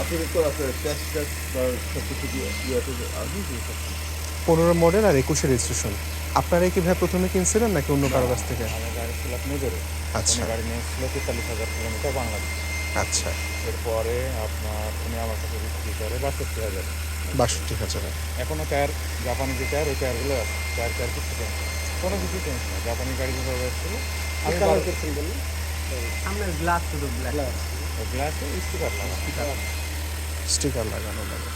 আপনাদের তো আপনার ট্যাক্স ট্যাক্স বা সব কিছু দিয়ে ইয়েতে আসবে কি? 15 মডেল আর 21 রেজিস্ট্রেশন। আপনারাই কি ভাই প্রথমে কিনছিলেন নাকি অন্য না, কারো কাছ থেকে? আমার গাড়ি ছিল মেজরে। উনি আচ্ছা গাড়ি নিয়েছিল 43,000 কিলোমিটার বাংলাদেশ। আচ্ছা, এরপরে আপনার উনি আমার কাছে বিক্রি করে 62,000। 62,000। এখনও টায়ার, জাপানি যে টায়ার, ওই টায়ারগুলো আছে। টায়ার টায়ার কিছু চেঞ্জ না, কোনো কিছু চেঞ্জ না। জাপানি গাড়ি যেভাবে এসেছিল আমি কালার করছেন বললেন? সামনের গ্লাস শুধু ব্ল্যাক। গ্লাসে স্টিকার লাগানো। স্টিকার লাগানো লাগে।